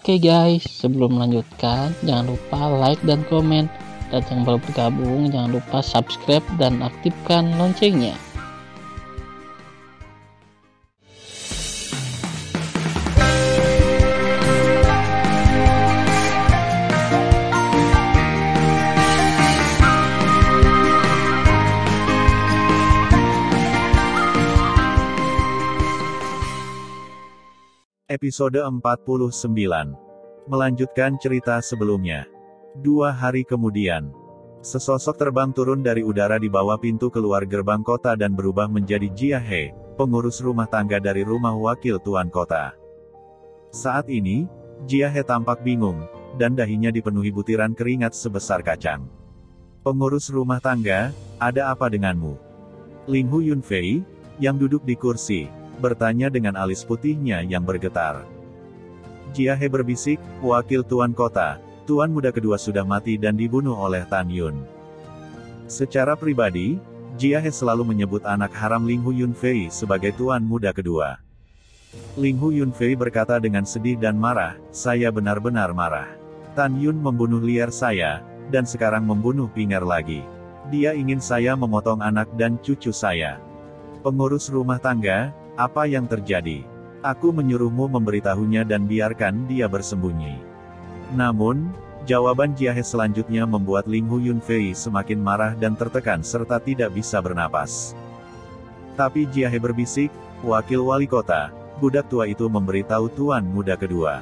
Oke guys, sebelum melanjutkan, jangan lupa like dan komen. Dan yang baru bergabung, jangan lupa subscribe dan aktifkan loncengnya. Episode 49. Melanjutkan cerita sebelumnya. 2 hari kemudian, sesosok terbang turun dari udara di bawah pintu keluar gerbang kota dan berubah menjadi Jia He, pengurus rumah tangga dari rumah wakil tuan kota. Saat ini, Jia He tampak bingung, dan dahinya dipenuhi butiran keringat sebesar kacang. "Pengurus rumah tangga, ada apa denganmu?" Ling Hu Yunfei, yang duduk di kursi, bertanya dengan alis putihnya yang bergetar. Jia He berbisik, "Wakil tuan kota, tuan muda kedua sudah mati dan dibunuh oleh Tan Yun." Secara pribadi, Jia He selalu menyebut anak haram Ling Hu Yunfei sebagai tuan muda kedua. Ling Hu Yunfei berkata dengan sedih dan marah, "Saya benar-benar marah. Tan Yun membunuh liar saya, dan sekarang membunuh Pinger lagi. Dia ingin saya memotong anak dan cucu saya. Pengurus rumah tangga, apa yang terjadi? Aku menyuruhmu memberitahunya dan biarkan dia bersembunyi." Namun, jawaban Jia He selanjutnya membuat Ling Hu Yunfei semakin marah dan tertekan serta tidak bisa bernapas. Tapi Jia He berbisik, "Wakil wali kota, budak tua itu memberitahu tuan muda kedua.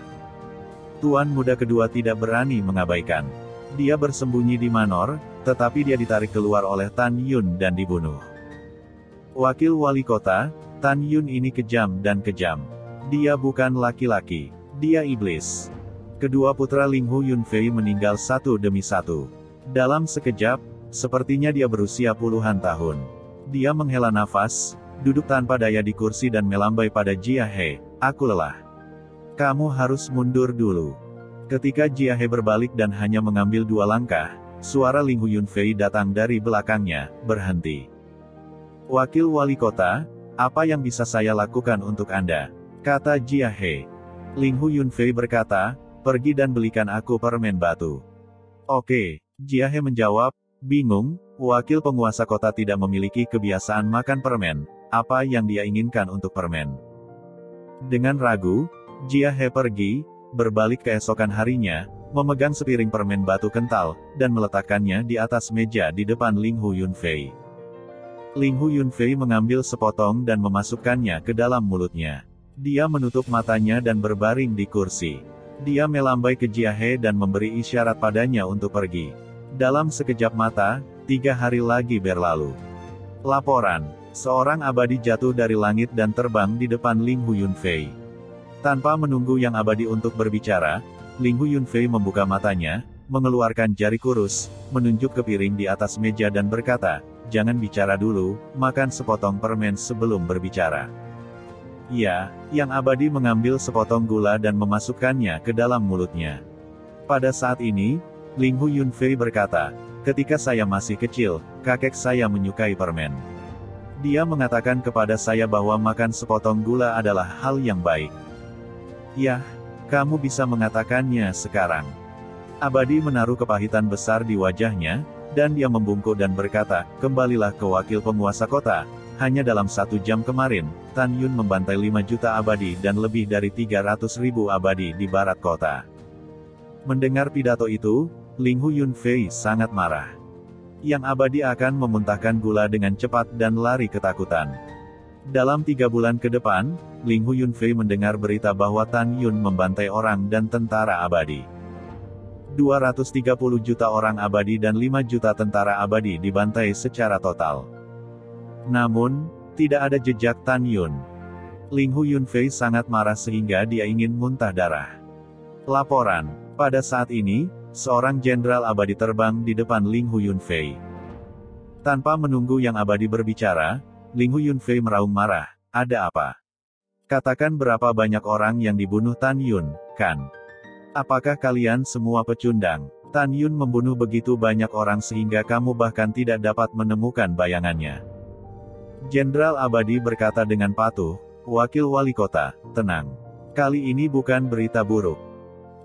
Tuan muda kedua tidak berani mengabaikan. Dia bersembunyi di manor, tetapi dia ditarik keluar oleh Tan Yun dan dibunuh. Wakil wali kota, Tan Yun ini kejam dan kejam. Dia bukan laki-laki. Dia iblis." Kedua putra Ling Hu Yunfei meninggal satu demi satu. Dalam sekejap, sepertinya dia berusia puluhan tahun. Dia menghela nafas, duduk tanpa daya di kursi dan melambai pada Jia He, "Aku lelah. Kamu harus mundur dulu." Ketika Jia He berbalik dan hanya mengambil 2 langkah, suara Ling Hu Yunfei datang dari belakangnya, "Berhenti. Wakil wali kota, apa yang bisa saya lakukan untuk Anda?" kata Jia He. Ling Hu Yunfei berkata, "Pergi dan belikan aku permen batu." "Oke," Jia He menjawab, bingung, wakil penguasa kota tidak memiliki kebiasaan makan permen, apa yang dia inginkan untuk permen. Dengan ragu, Jia He pergi, berbalik keesokan harinya, memegang sepiring permen batu kental, dan meletakkannya di atas meja di depan Ling Hu Yunfei. Ling Hu Yunfei mengambil sepotong dan memasukkannya ke dalam mulutnya. Dia menutup matanya dan berbaring di kursi. Dia melambai ke Jia He dan memberi isyarat padanya untuk pergi. Dalam sekejap mata, 3 hari lagi berlalu. Laporan: seorang abadi jatuh dari langit dan terbang di depan Ling Hu Yunfei. Tanpa menunggu yang abadi untuk berbicara, Ling Hu Yunfei membuka matanya, mengeluarkan jari kurus, menunjuk ke piring di atas meja dan berkata, "Jangan bicara dulu, makan sepotong permen sebelum berbicara." Ya, yang abadi mengambil sepotong gula dan memasukkannya ke dalam mulutnya. Pada saat ini, Ling Hu Yunfei berkata, "Ketika saya masih kecil, kakek saya menyukai permen. Dia mengatakan kepada saya bahwa makan sepotong gula adalah hal yang baik." "Yah, kamu bisa mengatakannya sekarang." Abadi menaruh kepahitan besar di wajahnya, dan dia membungkuk dan berkata, "Kembalilah ke wakil penguasa kota. Hanya dalam 1 jam kemarin, Tan Yun membantai 5 juta abadi dan lebih dari 300.000 abadi di barat kota." Mendengar pidato itu, Ling Hu Yunfei sangat marah. Yang abadi akan memuntahkan gula dengan cepat dan lari ketakutan. Dalam 3 bulan ke depan, Ling Hu Yunfei mendengar berita bahwa Tan Yun membantai orang dan tentara abadi. 230 juta orang abadi dan 5 juta tentara abadi dibantai secara total. Namun, tidak ada jejak Tan Yun. Ling Hu Yunfei sangat marah sehingga dia ingin muntah darah. Laporan: pada saat ini, seorang jenderal abadi terbang di depan Ling Hu Yunfei. Tanpa menunggu yang abadi berbicara, Ling Hu Yunfei meraung marah, "Ada apa? Katakan berapa banyak orang yang dibunuh Tan Yun, kan? Apakah kalian semua pecundang? Tan Yun membunuh begitu banyak orang sehingga kamu bahkan tidak dapat menemukan bayangannya." Jenderal Abadi berkata dengan patuh, "Wakil wali kota, tenang. Kali ini bukan berita buruk.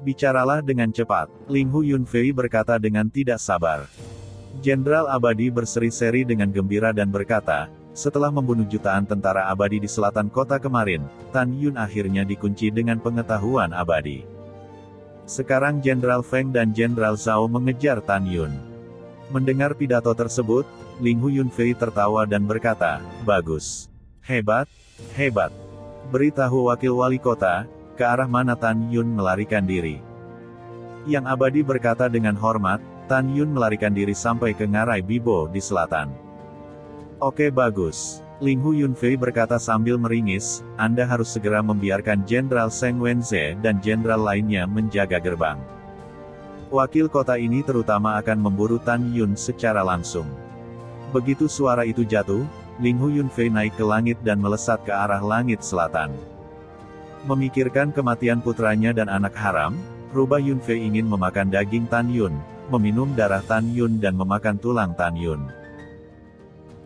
Bicaralah dengan cepat, Ling Hu Yunfei berkata dengan tidak sabar. Jenderal Abadi berseri-seri dengan gembira dan berkata, setelah membunuh jutaan tentara abadi di selatan kota kemarin, Tan Yun akhirnya dikunci dengan pengetahuan abadi. Sekarang Jenderal Feng dan Jenderal Zhao mengejar Tan Yun. Mendengar pidato tersebut, Ling Hu Yunfei tertawa dan berkata, bagus. Hebat, hebat. Beritahu wakil wali kota, ke arah mana Tan Yun melarikan diri. Yang abadi berkata dengan hormat, Tan Yun melarikan diri sampai ke Ngarai Bibo di selatan. Oke bagus. Ling Hu Yunfei berkata sambil meringis, Anda harus segera membiarkan Jenderal Seng Wenze dan jenderal lainnya menjaga gerbang. Wakil kota ini terutama akan memburu Tan Yun secara langsung. Begitu suara itu jatuh, Ling Hu Yunfei naik ke langit dan melesat ke arah langit selatan. Memikirkan kematian putranya dan anak haram, rubah Yunfei ingin memakan daging Tan Yun, meminum darah Tan Yun dan memakan tulang Tan Yun.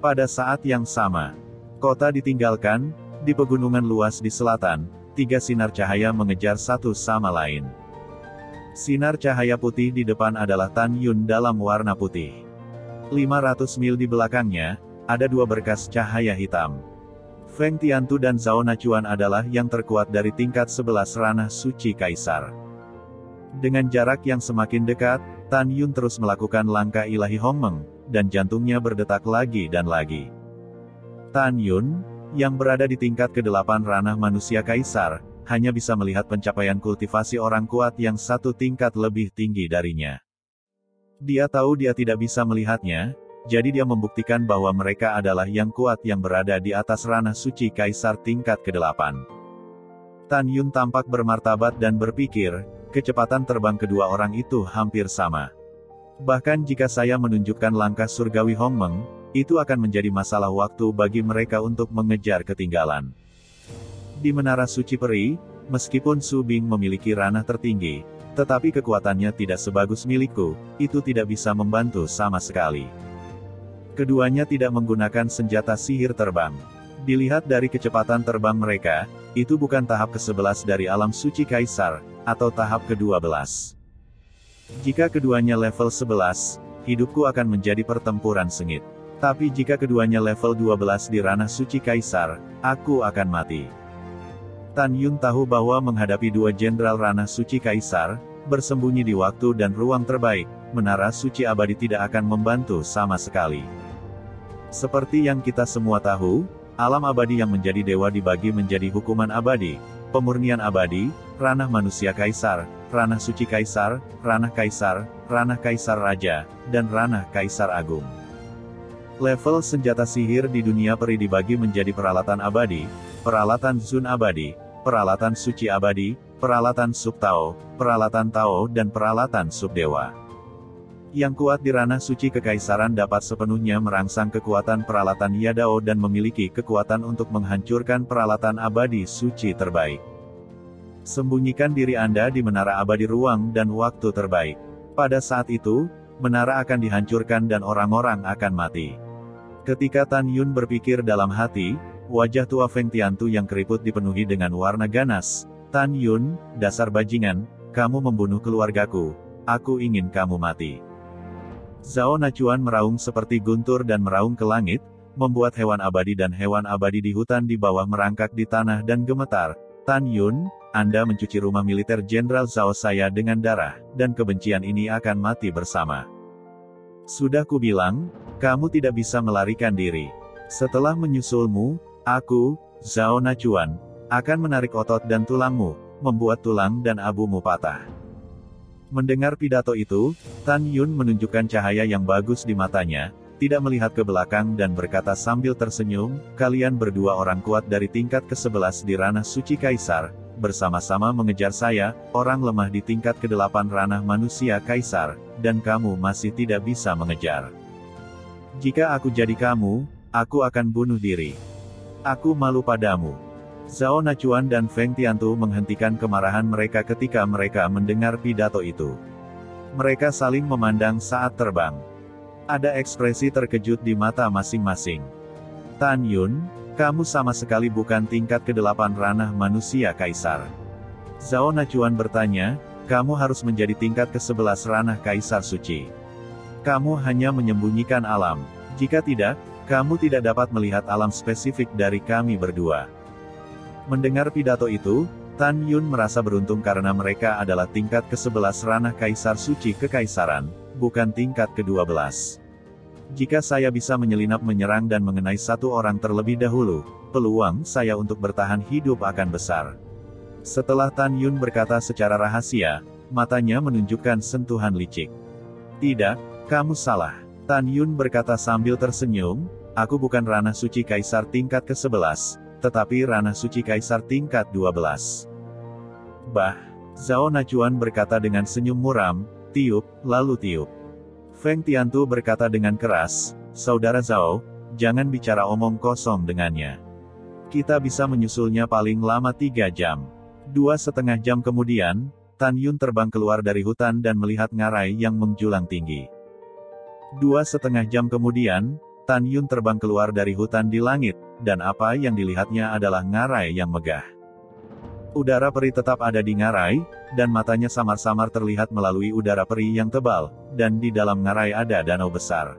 Pada saat yang sama, kota ditinggalkan, di pegunungan luas di selatan, 3 sinar cahaya mengejar satu sama lain. Sinar cahaya putih di depan adalah Tan Yun dalam warna putih. 500 mil di belakangnya, ada 2 berkas cahaya hitam. Feng Tiantu dan Zhao Nachuan adalah yang terkuat dari tingkat 11 ranah suci kaisar. Dengan jarak yang semakin dekat, Tan Yun terus melakukan langkah ilahi Hongmeng, dan jantungnya berdetak lagi dan lagi. Tan Yun, yang berada di tingkat ke-8 ranah manusia kaisar, hanya bisa melihat pencapaian kultivasi orang kuat yang 1 tingkat lebih tinggi darinya. Dia tahu dia tidak bisa melihatnya, jadi dia membuktikan bahwa mereka adalah yang kuat yang berada di atas ranah suci kaisar tingkat ke-8. Tan Yun tampak bermartabat dan berpikir, kecepatan terbang kedua orang itu hampir sama. Bahkan jika saya menunjukkan langkah surgawi Hongmeng, itu akan menjadi masalah waktu bagi mereka untuk mengejar ketinggalan. Di Menara Suci Peri, meskipun Su Bing memiliki ranah tertinggi, tetapi kekuatannya tidak sebagus milikku, itu tidak bisa membantu sama sekali. Keduanya tidak menggunakan senjata sihir terbang. Dilihat dari kecepatan terbang mereka, itu bukan tahap ke-11 dari alam suci kaisar, atau tahap ke-12. Jika keduanya level 11, hidupku akan menjadi pertempuran sengit. Tapi jika keduanya level 12 di ranah suci kaisar, aku akan mati. Tan Yun tahu bahwa menghadapi 2 jenderal ranah suci kaisar, bersembunyi di waktu dan ruang terbaik, Menara Suci Abadi tidak akan membantu sama sekali. Seperti yang kita semua tahu, alam abadi yang menjadi dewa dibagi menjadi hukuman abadi, pemurnian abadi, ranah manusia kaisar, ranah suci kaisar, ranah kaisar raja, dan ranah kaisar agung. Level senjata sihir di dunia peri dibagi menjadi peralatan abadi, peralatan Zun abadi, peralatan suci abadi, peralatan sub Tao, peralatan Tao dan peralatan subdewa. Yang kuat di ranah suci kekaisaran dapat sepenuhnya merangsang kekuatan peralatan Yadao dan memiliki kekuatan untuk menghancurkan peralatan abadi suci terbaik. Sembunyikan diri Anda di menara abadi ruang dan waktu terbaik. Pada saat itu, menara akan dihancurkan dan orang-orang akan mati. Ketika Tan Yun berpikir dalam hati, wajah tua Feng Tiantu yang keriput dipenuhi dengan warna ganas. Tan Yun, dasar bajingan, kamu membunuh keluargaku, aku ingin kamu mati. Zhao Nachuan meraung seperti guntur dan meraung ke langit, membuat hewan abadi dan hewan abadi di hutan di bawah merangkak di tanah dan gemetar. Tan Yun, Anda mencuci rumah militer Jenderal Zhao saya dengan darah, dan kebencian ini akan mati bersama. Sudah kubilang, kamu tidak bisa melarikan diri. Setelah menyusulmu, aku, Zhao Nachuan, akan menarik otot dan tulangmu, membuat tulang dan abumu patah. Mendengar pidato itu, Tan Yun menunjukkan cahaya yang bagus di matanya, tidak melihat ke belakang dan berkata sambil tersenyum, kalian berdua orang kuat dari tingkat ke-11 di ranah suci kaisar, bersama-sama mengejar saya, orang lemah di tingkat ke-8 ranah manusia kaisar, dan kamu masih tidak bisa mengejar. Jika aku jadi kamu, aku akan bunuh diri. Aku malu padamu. Zhao Nachuan dan Feng Tiantu menghentikan kemarahan mereka ketika mereka mendengar pidato itu. Mereka saling memandang saat terbang. Ada ekspresi terkejut di mata masing-masing. Tan Yun, kamu sama sekali bukan tingkat ke-8 ranah manusia kaisar. Zhao Nachuan bertanya, kamu harus menjadi tingkat ke-11 ranah Kaisar Suci. Kamu hanya menyembunyikan alam. Jika tidak, kamu tidak dapat melihat alam spesifik dari kami berdua. Mendengar pidato itu, Tan Yun merasa beruntung karena mereka adalah tingkat ke-11 ranah Kaisar Suci Kekaisaran, bukan tingkat ke-12. Jika saya bisa menyelinap menyerang dan mengenai satu orang terlebih dahulu, peluang saya untuk bertahan hidup akan besar. Setelah Tan Yun berkata secara rahasia, matanya menunjukkan sentuhan licik. Tidak, kamu salah. Tan Yun berkata sambil tersenyum, aku bukan ranah suci Kaisar tingkat ke-11, tetapi ranah suci Kaisar tingkat 12. Bah, Zhao Nachuan berkata dengan senyum muram, tiup, lalu tiup. Feng Tiantu berkata dengan keras, Saudara Zhao, jangan bicara omong kosong dengannya. Kita bisa menyusulnya paling lama 3 jam. 2,5 jam kemudian, Tan Yun terbang keluar dari hutan dan melihat ngarai yang menjulang tinggi. 2,5 jam kemudian, Tan Yun terbang keluar dari hutan di langit, dan apa yang dilihatnya adalah ngarai yang megah. Udara peri tetap ada di ngarai, dan matanya samar-samar terlihat melalui udara peri yang tebal, dan di dalam ngarai ada danau besar.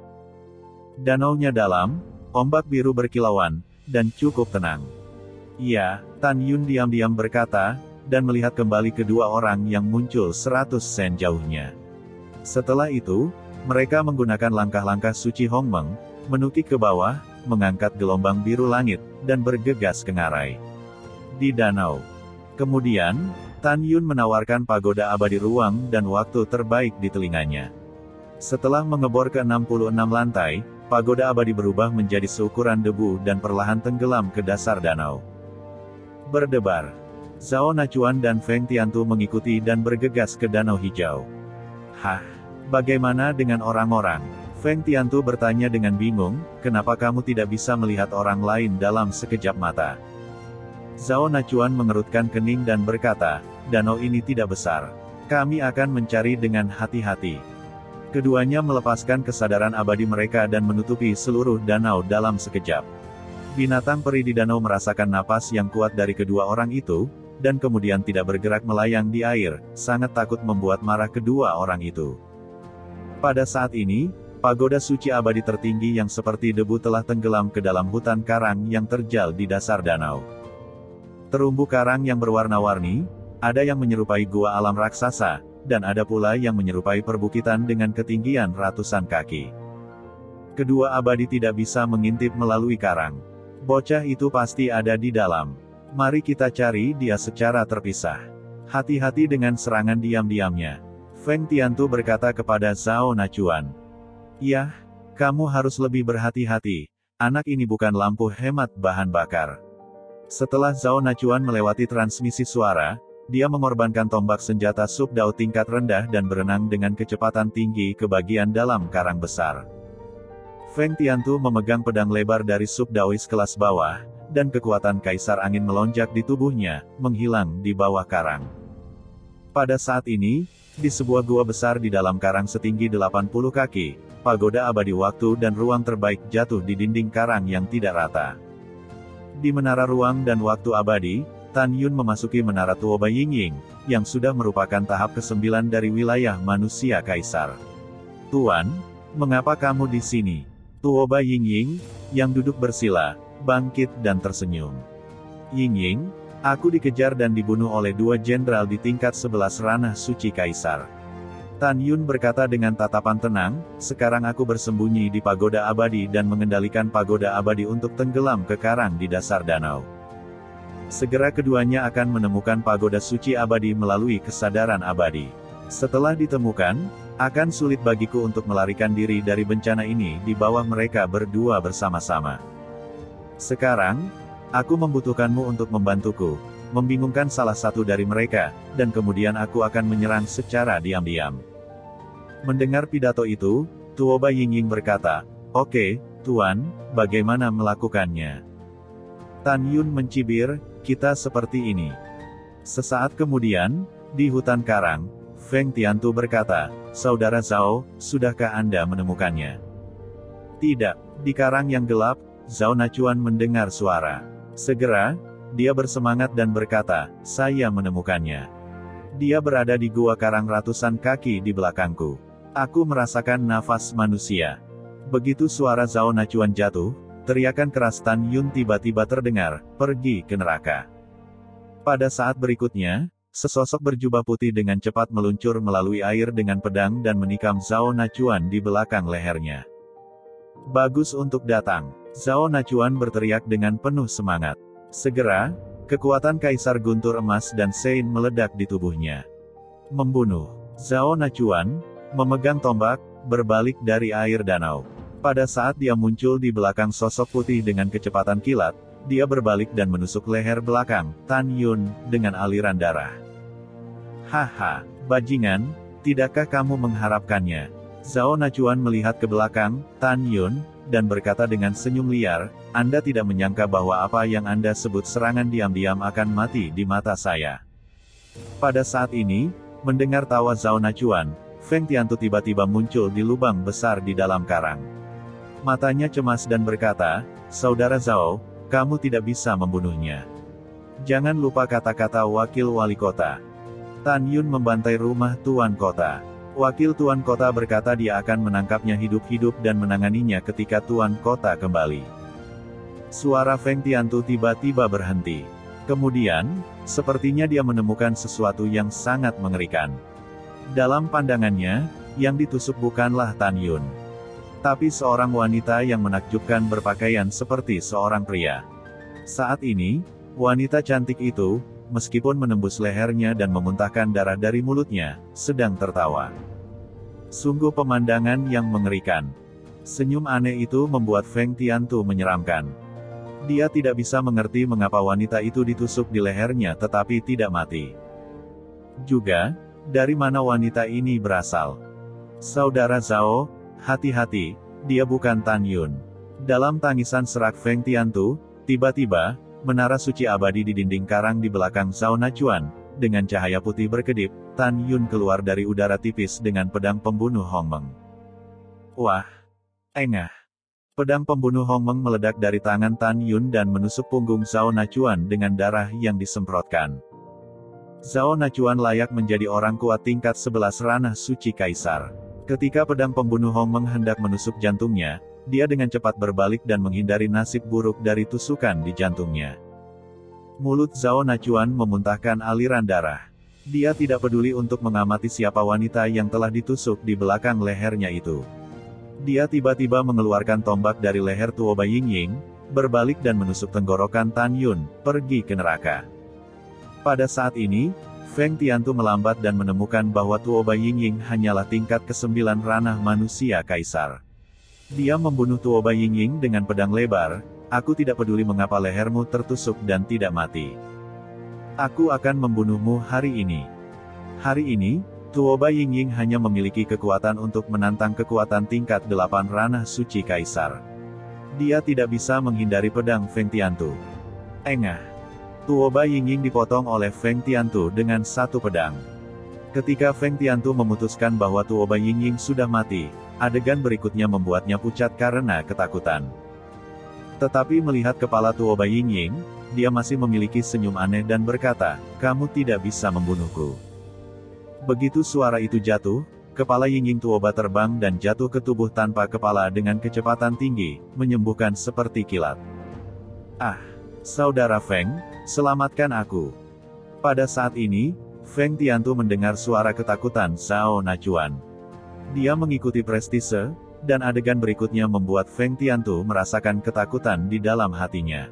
Danaunya dalam, ombak biru berkilauan, dan cukup tenang. Iya, Tan Yun diam-diam berkata, dan melihat kembali kedua orang yang muncul 100 sen jauhnya. Setelah itu, mereka menggunakan langkah-langkah suci Hongmeng, menukik ke bawah, mengangkat gelombang biru langit, dan bergegas ke ngarai. Di danau. Kemudian, Tan Yun menawarkan pagoda abadi ruang dan waktu terbaik di telinganya. Setelah mengebor ke 66 lantai, pagoda abadi berubah menjadi seukuran debu dan perlahan tenggelam ke dasar danau. Berdebar. Zhao Nachuan dan Feng Tiantu mengikuti dan bergegas ke danau hijau. Hah? Bagaimana dengan orang-orang? Feng Tiantu bertanya dengan bingung, kenapa kamu tidak bisa melihat orang lain dalam sekejap mata? Zhao Nachuan mengerutkan kening dan berkata, danau ini tidak besar. Kami akan mencari dengan hati-hati. Keduanya melepaskan kesadaran abadi mereka dan menutupi seluruh danau dalam sekejap. Binatang peri di danau merasakan napas yang kuat dari kedua orang itu, dan kemudian tidak bergerak melayang di air, sangat takut membuat marah kedua orang itu. Pada saat ini, pagoda suci abadi tertinggi yang seperti debu telah tenggelam ke dalam hutan karang yang terjal di dasar danau. Terumbu karang yang berwarna-warni, ada yang menyerupai gua alam raksasa, dan ada pula yang menyerupai perbukitan dengan ketinggian ratusan kaki. Kedua abadi tidak bisa mengintip melalui karang. Bocah itu pasti ada di dalam. Mari kita cari dia secara terpisah. Hati-hati dengan serangan diam-diamnya. Feng Tiantu berkata kepada Zhao Nachuan. Iya, kamu harus lebih berhati-hati. Anak ini bukan lampu hemat bahan bakar. Setelah Zhao Nachuan melewati transmisi suara, dia mengorbankan tombak senjata subdao tingkat rendah dan berenang dengan kecepatan tinggi ke bagian dalam karang besar. Feng Tiantu memegang pedang lebar dari subdaois kelas bawah, dan kekuatan kaisar angin melonjak di tubuhnya, menghilang di bawah karang. Pada saat ini, di sebuah gua besar di dalam karang setinggi 80 kaki, pagoda abadi waktu dan ruang terbaik jatuh di dinding karang yang tidak rata. Di menara ruang dan waktu abadi, Tan Yun memasuki menara Tuoba Yingying, yang sudah merupakan tahap ke-9 dari wilayah manusia kaisar. Tuan, mengapa kamu di sini? Tuoba Yingying, yang duduk bersila, bangkit dan tersenyum. Yingying, aku dikejar dan dibunuh oleh 2 jenderal di tingkat 11 ranah suci kaisar. Tan Yun berkata dengan tatapan tenang, sekarang aku bersembunyi di pagoda abadi dan mengendalikan pagoda abadi untuk tenggelam ke karang di dasar danau. Segera keduanya akan menemukan pagoda suci abadi melalui kesadaran abadi. Setelah ditemukan, akan sulit bagiku untuk melarikan diri dari bencana ini di bawah mereka berdua bersama-sama. Sekarang, aku membutuhkanmu untuk membantuku, membingungkan salah satu dari mereka, dan kemudian aku akan menyerang secara diam-diam. Mendengar pidato itu, Tuoba Yingying berkata, oke, Tuan, bagaimana melakukannya? Tan Yun mencibir, kita seperti ini. Sesaat kemudian, di hutan karang, Feng Tiantu berkata, Saudara Zhao, sudahkah Anda menemukannya? Tidak, di karang yang gelap, Zhao Nachuan mendengar suara. Segera, dia bersemangat dan berkata, saya menemukannya. Dia berada di gua karang ratusan kaki di belakangku. Aku merasakan nafas manusia. Begitu suara Zhao Nachuan jatuh, teriakan keras Tan Yun tiba-tiba terdengar, pergi ke neraka. Pada saat berikutnya, sesosok berjubah putih dengan cepat meluncur melalui air dengan pedang dan menikam Zhao Nachuan di belakang lehernya. Bagus untuk datang. Zhao Nachuan berteriak dengan penuh semangat. Segera, kekuatan Kaisar Guntur Emas dan Sein meledak di tubuhnya. Membunuh. Zhao Nachuan memegang tombak, berbalik dari air danau. Pada saat dia muncul di belakang sosok putih dengan kecepatan kilat, dia berbalik dan menusuk leher belakang Tan Yun dengan aliran darah. Haha, bajingan, tidakkah kamu mengharapkannya? Zhao Nachuan melihat ke belakang Tan Yun, dan berkata dengan senyum liar, Anda tidak menyangka bahwa apa yang Anda sebut serangan diam-diam akan mati di mata saya. Pada saat ini, mendengar tawa Zhao Nachuan, Feng Tiantu tiba-tiba muncul di lubang besar di dalam karang. Matanya cemas dan berkata, Saudara Zhao, kamu tidak bisa membunuhnya. Jangan lupa kata-kata wakil wali kota. Tan Yun membantai rumah tuan kota. Wakil tuan kota berkata dia akan menangkapnya hidup-hidup dan menanganinya ketika tuan kota kembali. Suara Feng Tiantu tiba-tiba berhenti. Kemudian, sepertinya dia menemukan sesuatu yang sangat mengerikan. Dalam pandangannya, yang ditusuk bukanlah Tan Yun, tapi seorang wanita yang menakjubkan berpakaian seperti seorang pria. Saat ini, wanita cantik itu, meskipun menembus lehernya dan memuntahkan darah dari mulutnya, sedang tertawa. Sungguh pemandangan yang mengerikan. Senyum aneh itu membuat Feng Tiantu menyeramkan. Dia tidak bisa mengerti mengapa wanita itu ditusuk di lehernya tetapi tidak mati. Juga, dari mana wanita ini berasal? Saudara Zhao, hati-hati, dia bukan Tan Yun. Dalam tangisan serak Feng Tiantu, tiba-tiba, menara suci abadi di dinding karang di belakang Zhao Nachuan, dengan cahaya putih berkedip, Tan Yun keluar dari udara tipis dengan pedang pembunuh Hongmeng. Wah! Engah! Pedang pembunuh Hongmeng meledak dari tangan Tan Yun dan menusuk punggung Zhao Nachuan dengan darah yang disemprotkan. Zhao Nachuan layak menjadi orang kuat tingkat 11 ranah suci kaisar. Ketika pedang pembunuh Hongmeng hendak menusuk jantungnya, dia dengan cepat berbalik dan menghindari nasib buruk dari tusukan di jantungnya. Mulut Zhao Nachuan memuntahkan aliran darah. Dia tidak peduli untuk mengamati siapa wanita yang telah ditusuk di belakang lehernya itu. Dia tiba-tiba mengeluarkan tombak dari leher Tuoba Yingying, berbalik dan menusuk tenggorokan Tan Yun, pergi ke neraka. Pada saat ini, Feng Tiantu melambat dan menemukan bahwa Tuoba Yingying hanyalah tingkat ke-9 ranah manusia kaisar. Dia membunuh Tuoba Yingying dengan pedang lebar, aku tidak peduli mengapa lehermu tertusuk dan tidak mati. Aku akan membunuhmu hari ini. Hari ini, Tuoba Yingying hanya memiliki kekuatan untuk menantang kekuatan tingkat 8 ranah suci kaisar. Dia tidak bisa menghindari pedang Feng Tiantu. Engah! Tuoba Yingying dipotong oleh Feng Tiantu dengan satu pedang. Ketika Feng Tiantu memutuskan bahwa Tuoba Yingying sudah mati, adegan berikutnya membuatnya pucat karena ketakutan. Tetapi melihat kepala Tuoba Yingying, dia masih memiliki senyum aneh dan berkata, kamu tidak bisa membunuhku. Begitu suara itu jatuh, kepala Yingying Tuoba terbang dan jatuh ke tubuh tanpa kepala dengan kecepatan tinggi, menyembuhkan seperti kilat. Ah! Saudara Feng, selamatkan aku. Pada saat ini, Feng Tiantu mendengar suara ketakutan Zhao Nachuan. Dia mengikuti prestise, dan adegan berikutnya membuat Feng Tiantu merasakan ketakutan di dalam hatinya.